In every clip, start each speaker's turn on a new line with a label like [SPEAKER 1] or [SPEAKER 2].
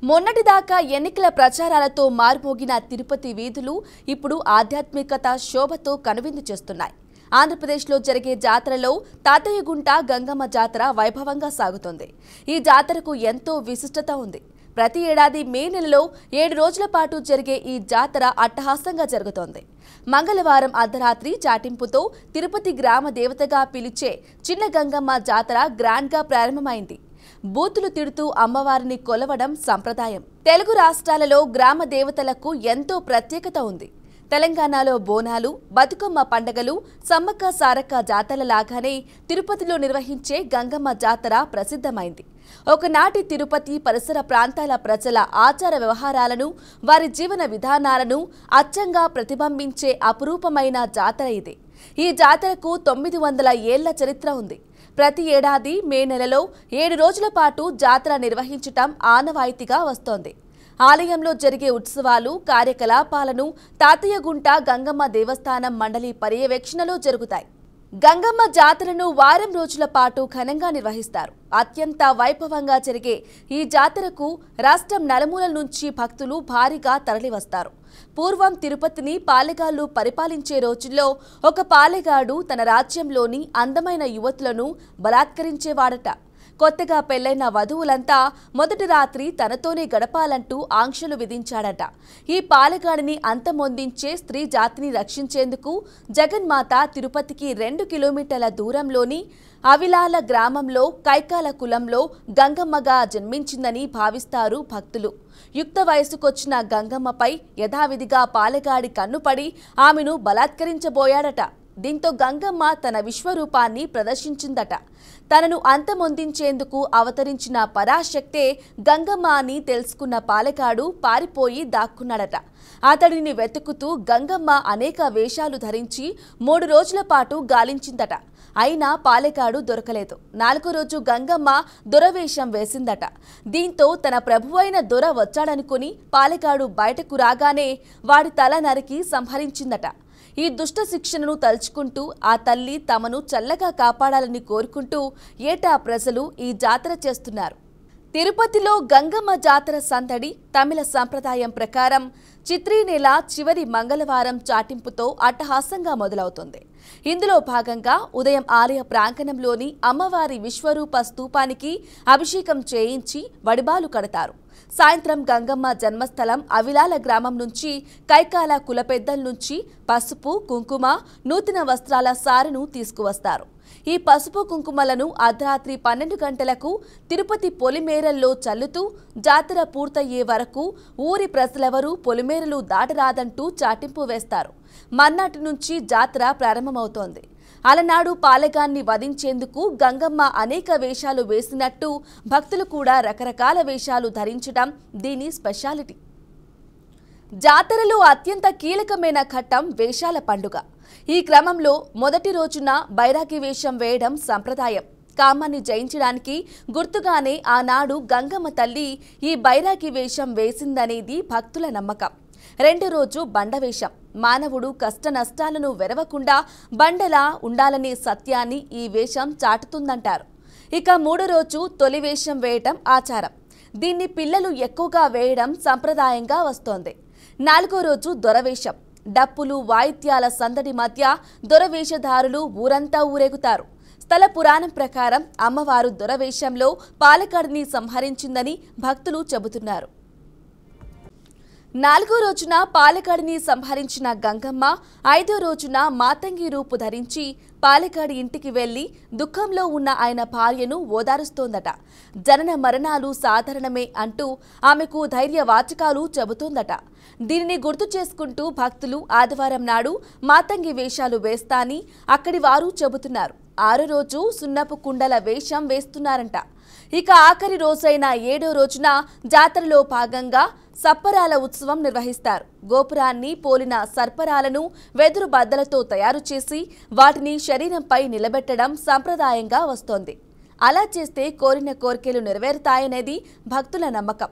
[SPEAKER 1] మొన్నటిదాకా ఎన్నికల ప్రచారాలతో మారుమోగిన తిరుపతి వీధులు ఇప్పుడు ఆధ్యాత్మికత శోభతో కనువిందు చేస్తున్నాయి. ఆంధ్రప్రదేశ్లో జరిగే జాతరలో తాతయ్యగుంట గంగమ్మ జాతర వైభవంగా సాగుతోంది. ఈ జాతరకు ఎంతో విశిష్టత ఉంది. ప్రతి ఏడాది మే నెలలో 7 రోజుల పాటు జరిగే ఈ జాతర అట్టహాసంగా జరుగుతోంది. మంగళవారం అర్ధరాత్రి చాటింపుతో తిరుపతి గ్రామ దేవతగా పిలిచే చిన్న గంగమ్మ జాతర గ్రాండ్గా ప్రారంభమైంది. బూతులు తిడుతూ అమ్మవారిని కొలవడం సంప్రదాయం. తెలుగు రాష్ట్రాలలో గ్రామ దేవతలకు ఎంతో ప్రత్యేకత ఉంది. తెలంగాణలో బోనాలు, బతుకమ్మ పండగలు, సమ్మక్క సారక్క జాతరల లాగానే తిరుపతిలో నిర్వహించే గంగమ్మ జాతర ప్రసిద్ధమైంది. ఒకనాటి తిరుపతి పరిసర ప్రాంతాల ప్రజల ఆచార వ్యవహారాలను, వారి జీవన విధానాలను అచ్చంగా ప్రతిబింబించే అపురూపమైన జాతర ఇది. ఈ జాతరకు 900 ఏళ్ల చరిత్ర ఉంది. ప్రతి ఏడాది మే నెలలో 7 రోజుల పాటు జాతర నిర్వహించటం ఆనవాయితీగా వస్తోంది. ఆలయంలో జరిగే ఉత్సవాలు, కార్యకలాపాలను తాతయ్యగుంట గంగమ్మ దేవస్థానం మండలి పర్యవేక్షణలో జరుగుతాయి. గంగమ్మ జాతరను వారం రోజుల పాటు ఘనంగా నిర్వహిస్తారు. అత్యంత వైభవంగా జరిగే ఈ జాతరకు రాష్ట్రం నలుమూలల నుంచి భక్తులు భారీగా తరలివస్తారు. పూర్వం తిరుపతిని పాలెగాళ్లు పరిపాలించే రోజుల్లో ఒక పాలెగాడు తన రాజ్యంలోని అందమైన యువతులను బలాత్కరించేవాడట. కొత్తగా పెళ్లైన వధువులంతా మొదటి రాత్రి తనతోనే గడపాలంటూ ఆంక్షలు విధించాడట. ఈ పాలెగాడిని అంతమొందించే స్త్రీ జాతిని రక్షించేందుకు జగన్మాత తిరుపతికి 2 కిలోమీటర్ల దూరంలోని అవిలాల గ్రామంలో కైకాల కులంలో గంగమ్మగా జన్మించిందని భావిస్తారు భక్తులు. యుక్త వయసుకొచ్చిన గంగమ్మపై యథావిధిగా పాలెగాడి కన్నుపడి ఆమెను బలాత్కరించబోయాడట. దీంతో గంగమ్మ తన విశ్వరూపాన్ని ప్రదర్శించిందట. తనను అంతమొందించేందుకు అవతరించిన పరాశక్తే గంగమ్మ అని తెలుసుకున్న పాలెగాడు పారిపోయి దాక్కున్నాడట. అతడిని వెతుకుతూ గంగమ్మ అనేక వేషాలు ధరించి 3 రోజుల పాటు గాలించిందట. అయినా పాలెగాడు దొరకలేదు. 4వ రోజు గంగమ్మ దొరవేషం వేసిందట. దీంతో తన ప్రభువైన దొర వచ్చాడనుకుని పాలెగాడు బయటకు రాగానే వాడి తల నరికి సంహరించిందట. ఈ దుష్ట శిక్షణను తలుచుకుంటూ ఆ తల్లి తమను చల్లగా కాపాడాలని కోరుకుంటూ ఏటా ప్రజలు ఈ జాతర చేస్తున్నారు. తిరుపతిలో గంగమ్మ జాతర సందడి తమిళ సంప్రదాయం ప్రకారం చిత్రీ నెల చివరి మంగళవారం చాటింపుతో అట్టహాసంగా మొదలవుతుంది. ఇందులో భాగంగా ఉదయం ఆలయ ప్రాంగణంలోని అమ్మవారి విశ్వరూప స్తూపానికి అభిషేకం చేయించి వడిబాలు కడతారు. సాయంత్రం గంగమ్మ జన్మస్థలం అవిలాల గ్రామం నుంచి కైకాల కులపెద్దల నుంచి పసుపు, కుంకుమ, నూతన వస్త్రాల సారెను తీసుకువస్తారు. ఈ పసుపు కుంకుమలను అర్ధరాత్రి 12 గంటలకు తిరుపతి పొలిమేరల్లో చల్లుతూ జాతర పూర్తయ్యే వరకు ఊరి ప్రజలెవరూ పొలిమేరలు దాటరాదంటూ చాటింపు వేస్తారు. మర్నాటి నుంచి జాతర ప్రారంభమవుతోంది. అలనాడు పాలెగాన్ని వధించేందుకు గంగమ్మ అనేక వేషాలు వేసినట్టు భక్తులు కూడా రకరకాల వేషాలు ధరించడం దీని స్పెషాలిటీ. జాతరలో అత్యంత కీలకమైన ఘట్టం వేషాల పండుగ. ఈ క్రమంలో మొదటి రోజున బైరాగి వేషం వేయడం సంప్రదాయం. కామాన్ని జయించడానికి గుర్తుగానే ఆనాడు గంగమ్మ తల్లి ఈ బైరాగి వేషం వేసిందనేది భక్తుల నమ్మకం. 2వ రోజు బండవేషం. మానవుడు కష్ట నష్టాలను వెరవకుండా బండలా ఉండాలనే సత్యాన్ని ఈ వేషం చాటుతుందంటారు. ఇక 3వ రోజు తొలి వేషం వేయటం ఆచారం. దీన్ని పిల్లలు ఎక్కువగా వేయడం సంప్రదాయంగా వస్తోంది. 4వ రోజు దొరవేషం. డప్పులు, వాయిద్యాల సందడి మధ్య దొరవేషధారులు ఊరంతా ఊరేగుతారు. స్థల పురాణం ప్రకారం అమ్మవారు దొరవేషంలో పాలెగాడిని సంహరించిందని భక్తులు చెబుతున్నారు. 4వ రోజున పాలెగాడిని సంహరించిన గంగమ్మ 5వ రోజున మాతంగి రూపు ధరించి పాలెగాడి ఇంటికి వెళ్లి దుఃఖంలో ఉన్న ఆయన భార్యను ఓదారుస్తోందట. జనన మరణాలు సాధారణమే అంటూ ఆమెకు ధైర్యవాచకాలు చెబుతోందట. దీనిని గుర్తు చేసుకుంటూ భక్తులు ఆదివారం నాడు మాతంగి వేషాలు వేస్తాని అక్కడి వారు చెబుతున్నారు. 6వ రోజు సున్నపు కుండల వేషం వేస్తున్నారంట. ఇక ఆఖరి రోజైన 7వ రోజున జాతరలో భాగంగా సప్పరాల ఉత్సవం నిర్వహిస్తారు. గోపురాన్ని పోలిన సర్పరాలను వెదురు బద్దలతో తయారు చేసి వాటిని శరీరంపై నిలబెట్టడం సంప్రదాయంగా వస్తోంది. అలా చేస్తే కోరిన కోరికలు నెరవేరుతాయనేది భక్తుల నమ్మకం.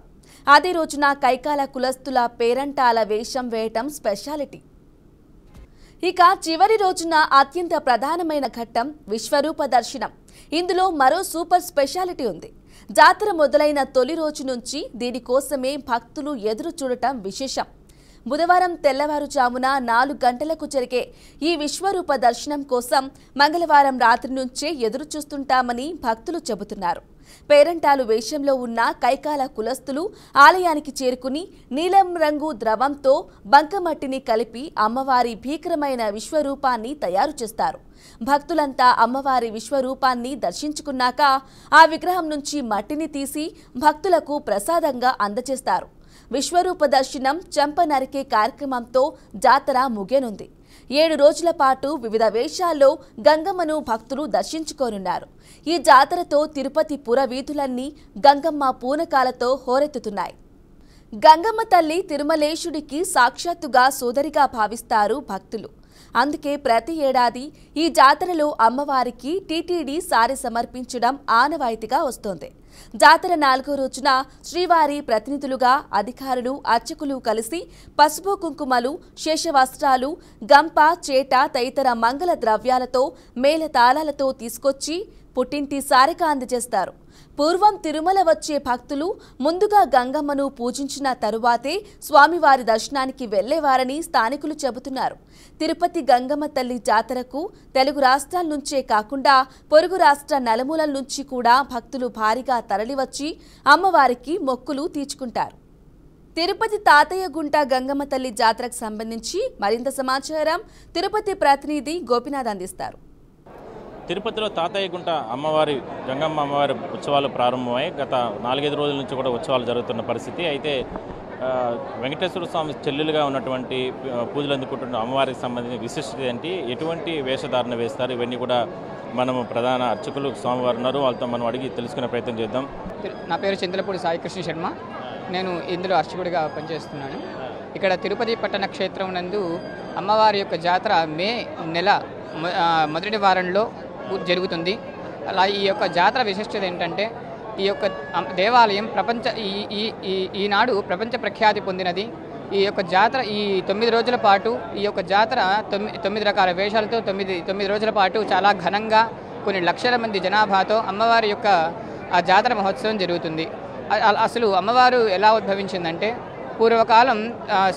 [SPEAKER 1] అదే రోజున కైకాల కులస్తుల పేరంటాల వేషం వేయటం స్పెషాలిటీ. ఇక చివరి రోజున అత్యంత ప్రధానమైన ఘట్టం విశ్వరూప దర్శనం. ఇందులో మరో సూపర్ స్పెషాలిటీ ఉంది. జాతర మొదలైన తొలి రోజు నుంచి దీనికోసమే భక్తులు ఎదురు చూడటం విశేషం. బుధవారం తెల్లవారుజామున 4 గంటలకు జరిగే ఈ విశ్వరూప దర్శనం కోసం మంగళవారం రాత్రి నుంచే ఎదురు చూస్తుంటామని భక్తులు చెబుతున్నారు. పేరంటాలు వేషంలో ఉన్న కైకాల కులస్తులు ఆలయానికి చేరుకుని నీలం రంగు ద్రవంతో బంకమట్టిని కలిపి అమ్మవారి భీకరమైన విశ్వరూపాన్ని తయారు చేస్తారు. భక్తులంతా అమ్మవారి విశ్వరూపాన్ని దర్శించుకున్నాక ఆ విగ్రహం నుంచి మట్టిని తీసి భక్తులకు ప్రసాదంగా అందజేస్తారు. విశ్వరూప దర్శనం చెంప నరికే కార్యక్రమంతో జాతర ముగియనుంది. 7 రోజుల పాటు వివిధ వేషాల్లో గంగమ్మను భక్తులు దర్శించుకోనున్నారు. ఈ జాతరతో తిరుపతి పురవీధులన్నీ గంగమ్మ పూనకాలతో హోరెత్తుతున్నాయి. గంగమ్మ తల్లి తిరుమలేశుడికి సాక్షాత్తుగా సోదరిగా భావిస్తారు భక్తులు. అందుకే ప్రతి ఏడాది ఈ జాతరలో అమ్మవారికి టీటీడీ సారె సమర్పించడం ఆనవాయితీగా వస్తోంది. జాతర 4వ రోజున శ్రీవారి ప్రతినిధులుగా అధికారులు, అర్చకులు కలిసి పసుపు కుంకుమలు, శేషవస్త్రాలు, గంప, చేట తదితర మంగళ ద్రవ్యాలతో మేళతాళాలతో తీసుకొచ్చి పుట్టింటి సారెగా అందజేస్తారు. పూర్వం తిరుమల వచ్చే భక్తులు ముందుగా గంగమ్మను పూజించిన తరువాతే స్వామివారి దర్శనానికి వెళ్లేవారని స్థానికులు చెబుతున్నారు. తిరుపతి గంగమ్మ తల్లి జాతరకు తెలుగు రాష్ట్రాల నుంచే కాకుండా పొరుగు రాష్ట్ర నలుమూలల నుంచి కూడా భక్తులు భారీగా తరలివచ్చి అమ్మవారికి మొక్కులు తీర్చుకుంటారు. తిరుపతి తాతయ్యగుంట గంగమ్మ తల్లి జాతరకు సంబంధించి మరింత సమాచారం తిరుపతి ప్రతినిధి గోపినాథ్ అందిస్తారు.
[SPEAKER 2] తిరుపతిలో తాతయ్యగుంట అమ్మవారి గంగమ్మ అమ్మవారి ఉత్సవాలు ప్రారంభమై గత 4-5 రోజుల నుంచి కూడా ఉత్సవాలు జరుగుతున్న పరిస్థితి. అయితే వెంకటేశ్వర స్వామి చెల్లెలుగా ఉన్నటువంటి పూజలు అందుకుంటున్న అమ్మవారికి సంబంధించిన విశిష్టత ఏంటి, ఎటువంటి వేషధారణ వేస్తారు, ఇవన్నీ కూడా మనము ప్రధాన అర్చకులు స్వామివారు ఉన్నారు, వాళ్ళతో మనం అడిగి తెలుసుకునే ప్రయత్నం చేద్దాం.
[SPEAKER 3] నా పేరు చింతలపూడి సాయికృష్ణ శర్మ. నేను ఇందులో అర్చకుడిగా పనిచేస్తున్నాను. ఇక్కడ తిరుపతి పట్టణ క్షేత్రం నందు అమ్మవారి యొక్క జాతర మే నెల మొదటి వారంలో జరుగుతుంది. అలా ఈ యొక్క జాతర విశిష్టత ఏంటంటే ఈ యొక్క దేవాలయం ఈనాడు ప్రపంచ ప్రఖ్యాతి పొందినది. ఈ యొక్క జాతర ఈ 9 రోజుల పాటు ఈ యొక్క జాతర 9 రకాల వేషాలతో 9 రోజుల పాటు చాలా ఘనంగా కొన్ని లక్షల మంది జనాభాతో అమ్మవారి యొక్క ఆ జాతర మహోత్సవం జరుగుతుంది. అసలు అమ్మవారు ఎలా ఉద్భవించిందంటే పూర్వకాలం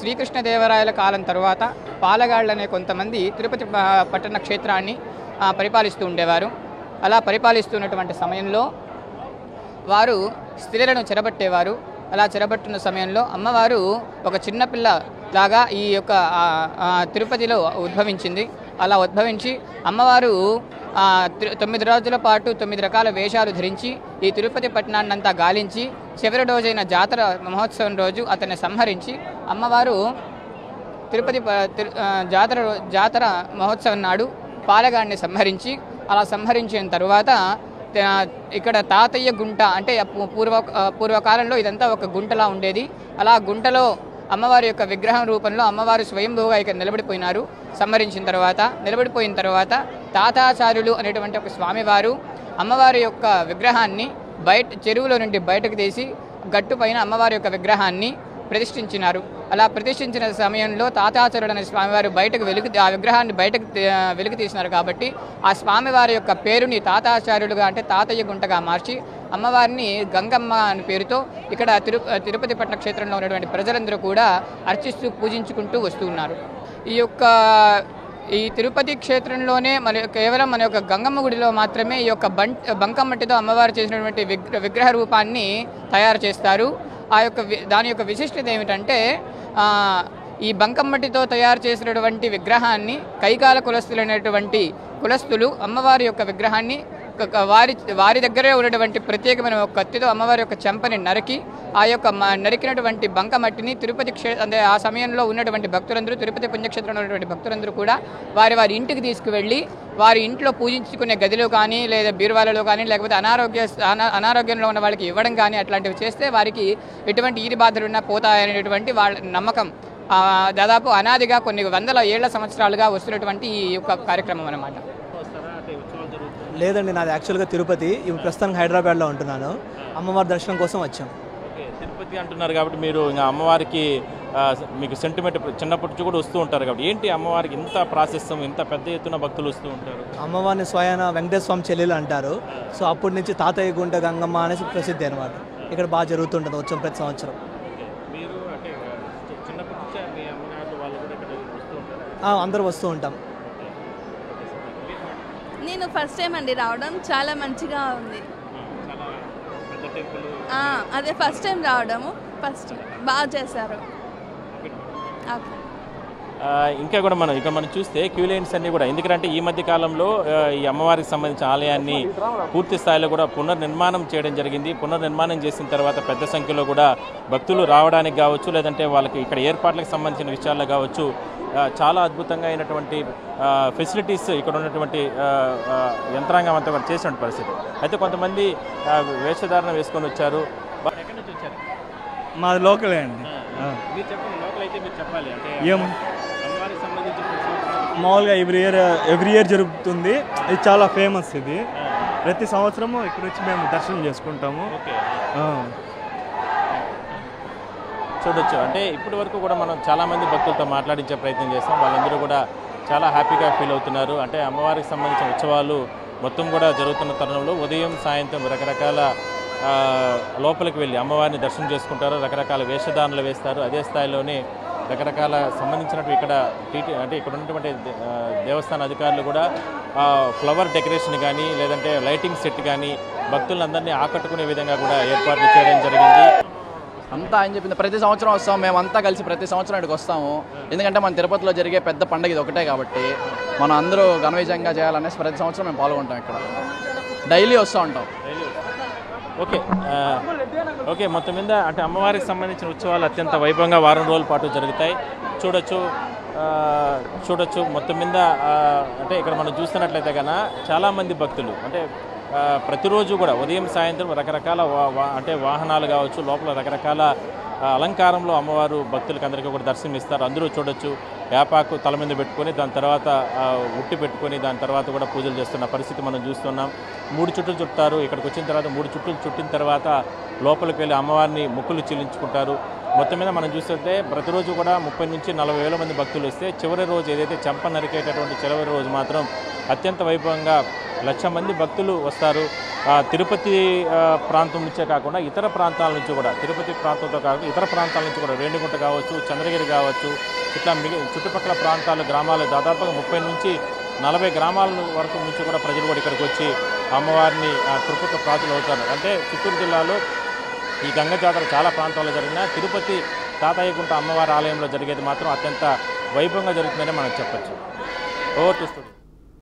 [SPEAKER 3] శ్రీకృష్ణదేవరాయల కాలం తర్వాత పాలగాళ్ళనే కొంతమంది తిరుపతి పట్టణ క్షేత్రాన్ని పరిపాలిస్తూ ఉండేవారు. అలా పరిపాలిస్తున్నటువంటి సమయంలో వారు స్త్రీలను చెరబట్టేవారు. అలా చెరబట్టిన సమయంలో అమ్మవారు ఒక చిన్నపిల్ల లాగా ఈ యొక్క తిరుపతిలో ఉద్భవించింది. అలా ఉద్భవించి అమ్మవారు 9 రోజుల పాటు 9 రకాల వేషాలు ధరించి ఈ తిరుపతి పట్టణాన్నంతా గాలించి చివరి రోజైన జాతర మహోత్సవం రోజు అతన్ని సంహరించి అమ్మవారు తిరుపతి జాతర మహోత్సవం నాడు పాలగాడిని సంహరించి అలా సంహరించిన తరువాత ఇక్కడ తాతయ్య గుంట అంటే పూర్వకాలంలో ఇదంతా ఒక గుంటలా ఉండేది. అలా గుంటలో అమ్మవారి యొక్క విగ్రహం రూపంలో అమ్మవారు స్వయంభూగా ఇక్కడ నిలబడిపోయినారు. నిలబడిపోయిన తర్వాత తాతాచార్యులు అనేటువంటి ఒక స్వామివారు అమ్మవారి యొక్క విగ్రహాన్ని చెరువులో నుండి బయటకు తీసి గట్టు పైన అమ్మవారి యొక్క విగ్రహాన్ని ప్రతిష్ఠించినారు. అలా ప్రతిష్ఠించిన సమయంలో తాతాచార్యుడు అనే స్వామివారు ఆ విగ్రహాన్ని బయటకు వెలుగు తీసినారు. కాబట్టి ఆ స్వామివారి యొక్క పేరుని తాతాచార్యులుగా అంటే తాతయ్య గుంటగా మార్చి అమ్మవారిని గంగమ్మ అనే పేరుతో ఇక్కడ తిరుపతి పట్టణ క్షేత్రంలో ఉన్నటువంటి ప్రజలందరూ కూడా అర్చిస్తూ పూజించుకుంటూ వస్తూ ఉన్నారు. ఈ తిరుపతి క్షేత్రంలోనే కేవలం మన యొక్క గంగమ్మ గుడిలో మాత్రమే ఈ యొక్క బంకమట్టితో అమ్మవారు చేసినటువంటి విగ్రహ రూపాన్ని తయారు చేస్తారు. దాని యొక్క విశిష్టత ఏమిటంటే ఈ బంకమట్టితో తయారు చేసినటువంటి విగ్రహాన్ని కైకాల కులస్తులు అనేటువంటి కులస్తులు అమ్మవారి యొక్క విగ్రహాన్ని వారి దగ్గరే ఉన్నటువంటి ప్రత్యేకమైన ఒక కత్తితో అమ్మవారి యొక్క చెంపని నరికి ఆ యొక్క నరికినటువంటి బంకమట్టిని తిరుపతి అంటే ఆ సమయంలో ఉన్నటువంటి భక్తులందరూ తిరుపతి పుణ్యక్షేత్రంలో ఉన్నటువంటి భక్తులందరూ కూడా వారి ఇంటికి తీసుకువెళ్ళి వారి ఇంట్లో పూజించుకునే గదిలో కానీ లేదా బీరువాలలో కానీ లేకపోతే అనారోగ్యంలో ఉన్న వాళ్ళకి ఇవ్వడం కానీ అట్లాంటివి చేస్తే వారికి ఎటువంటి ఈది బాధలు ఉన్నా పోతాయనేటువంటి వాళ్ళ నమ్మకం దాదాపు అనాదిగా కొన్ని వందల ఏళ్ల సంవత్సరాలుగా వస్తున్నటువంటి ఈ యొక్క కార్యక్రమం అన్నమాట.
[SPEAKER 4] లేదండి, నాది యాక్చువల్గా తిరుపతి. ఇప్పుడు ప్రస్తుతానికి హైదరాబాద్లో ఉంటున్నాను. అమ్మవారి దర్శనం కోసం వచ్చాం.
[SPEAKER 2] తిరుపతి అంటున్నారు కాబట్టి మీరు ఇంకా అమ్మవారికి మీకు సెంటిమెంట్ చిన్నప్పటి నుంచి కూడా వస్తూ ఉంటారు కాబట్టి ఏంటి అమ్మవారికి ఇంత ప్రాసెస్ ఇంత పెద్ద ఎత్తున భక్తులు వస్తూ ఉంటారు?
[SPEAKER 4] అమ్మవారిని స్వయాన వెంకటేశ్వర స్వామి చెల్లెలు అంటారు. సో అప్పటి నుంచి తాతయ్య గుంట గంగమ్మ అనేసి ప్రసిద్ధి అనమాట. ఇక్కడ బాగా జరుగుతుంటుంది వచ్చాం ప్రతి సంవత్సరం.
[SPEAKER 2] మీరు అంటే చిన్నప్పటి నుంచి మీ అమ్మగారు వాళ్ళు కూడా ఇక్కడ వస్తూ ఉంటారు?
[SPEAKER 4] అందరూ వస్తూ ఉంటాం.
[SPEAKER 5] నేను ఫస్ట్ టైం అండి రావడం, చాలా మంచిగా ఉంది. అదే ఫస్ట్ టైం రావడము, ఫస్ట్ బాగా చేశారు.
[SPEAKER 2] ఇంకా కూడా మనం చూస్తే క్యూ లైన్స్ అన్నీ కూడా ఎందుకంటే ఈ మధ్య కాలంలో ఈ అమ్మవారికి సంబంధించిన ఆలయాన్ని పూర్తి స్థాయిలో కూడా పునర్నిర్మాణం చేయడం జరిగింది. పునర్నిర్మాణం చేసిన తర్వాత పెద్ద సంఖ్యలో కూడా భక్తులు రావడానికి కావచ్చు, లేదంటే వాళ్ళకి ఇక్కడ ఏర్పాట్లకు సంబంధించిన విషయాల్లో కావచ్చు చాలా అద్భుతంగా అయినటువంటి ఫెసిలిటీస్ ఇక్కడ ఉన్నటువంటి యంత్రాంగం అంతా కూడా చేసిన పరిస్థితి. అయితే కొంతమంది వేషధారణ వేసుకొని వచ్చారు. ఎక్కడి నుంచి వచ్చారు?
[SPEAKER 6] మాది లోకలే అండి.
[SPEAKER 2] మీరు చెప్పండి, లోకల్ అయితే మీరు చెప్పాలి. అంటే
[SPEAKER 6] ఏం
[SPEAKER 2] అమ్మవారికి సంబంధించిన
[SPEAKER 6] మామూలుగా ఎవ్రీ ఇయర్ జరుగుతుంది. ఇది చాలా ఫేమస్. ఇది ప్రతి సంవత్సరము ఇక్కడ వచ్చి మేము దర్శనం చేసుకుంటాము.
[SPEAKER 2] చూడొచ్చు. అంటే ఇప్పటి వరకు కూడా మనం చాలామంది భక్తులతో మాట్లాడించే ప్రయత్నం చేస్తాం. వాళ్ళందరూ కూడా చాలా హ్యాపీగా ఫీల్ అవుతున్నారు. అంటే అమ్మవారికి సంబంధించిన ఉత్సవాలు మొత్తం కూడా జరుగుతున్న తరుణంలో ఉదయం సాయంత్రం రకరకాల లోపలికి వెళ్ళి అమ్మవారిని దర్శనం చేసుకుంటారు, రకరకాల వేషధారణలు వేస్తారు. అదే స్థాయిలోనే రకరకాల సంబంధించినట్టు ఇక్కడ అంటే ఇక్కడ ఉన్నటువంటి దేవస్థాన అధికారులు కూడా ఫ్లవర్ డెకరేషన్ కానీ లేదంటే లైటింగ్ సెట్ కానీ భక్తులందరినీ ఆకట్టుకునే విధంగా కూడా ఏర్పాట్లు చేయడం జరిగింది.
[SPEAKER 7] అంతా ఆయన చెప్పింది ప్రతి సంవత్సరం వస్తాం, మేమంతా కలిసి ప్రతి సంవత్సరం ఇక్కడికి వస్తాము. ఎందుకంటే మన తిరుపతిలో జరిగే పెద్ద పండుగ ఇది ఒకటే కాబట్టి మనం అందరూ ఘనవిజయంగా చేయాలనేసి ప్రతి సంవత్సరం మేము పాల్గొంటాం. ఇక్కడ డైలీ వస్తూ ఉంటాం.
[SPEAKER 2] ఓకే మొత్తం మీద అంటే అమ్మవారికి సంబంధించిన ఉత్సవాలు అత్యంత వైభవంగా వారం రోజుల పాటు జరుగుతాయి. చూడొచ్చు మొత్తం మీద అంటే ఇక్కడ మనం చూస్తున్నట్లయితే కన్నా చాలామంది భక్తులు అంటే ప్రతిరోజు కూడా ఉదయం సాయంత్రం రకరకాల అంటే వాహనాలు కావచ్చు, లోపల రకరకాల అలంకారంలో అమ్మవారు భక్తులకు అందరికీ కూడా దర్శనం ఇస్తారు. అందరూ చూడొచ్చు. వేపాకు తల మీద పెట్టుకొని దాని తర్వాత ఉట్టి పెట్టుకొని దాని తర్వాత కూడా పూజలు చేస్తున్న పరిస్థితి మనం చూస్తున్నాం. 3 చుట్లు చుట్టారు. ఇక్కడికి వచ్చిన తర్వాత 3 చుట్లు చుట్టిన తర్వాత లోపలికి వెళ్ళి అమ్మవారిని మొక్కులు చెల్లించుకుంటారు. మొత్తం మీద మనం చూస్తుంటే ప్రతిరోజు కూడా 30 నుంచి 40 వేల మంది భక్తులు వస్తే చివరి రోజు ఏదైతే చెంప నరికేటటువంటి చివరి రోజు మాత్రం అత్యంత వైభవంగా 1,00,000 మంది భక్తులు వస్తారు. తిరుపతి ప్రాంతం నుంచే కాకుండా ఇతర ప్రాంతాల నుంచి కూడా తిరుపతి ప్రాంతంతో కాకుండా ఇతర ప్రాంతాల నుంచి కూడా రేణిగుంట కావచ్చు, చంద్రగిరి కావచ్చు, ఇట్లా చుట్టుపక్కల ప్రాంతాలు గ్రామాలు దాదాపుగా 30 నుంచి 40 గ్రామాల వరకు నుంచి కూడా ప్రజలు కూడా ఇక్కడికి వచ్చి అమ్మవారిని కృపకు ప్రాతులు అవుతారు. అంటే చిత్తూరు జిల్లాలో ఈ గంగ జాతర చాలా ప్రాంతాల్లో జరిగిన తిరుపతి తాతయ్యగుంట అమ్మవారి ఆలయంలో జరిగేది మాత్రం అత్యంత వైభవంగా జరుగుతుందని మనం చెప్పచ్చు. Over to studio.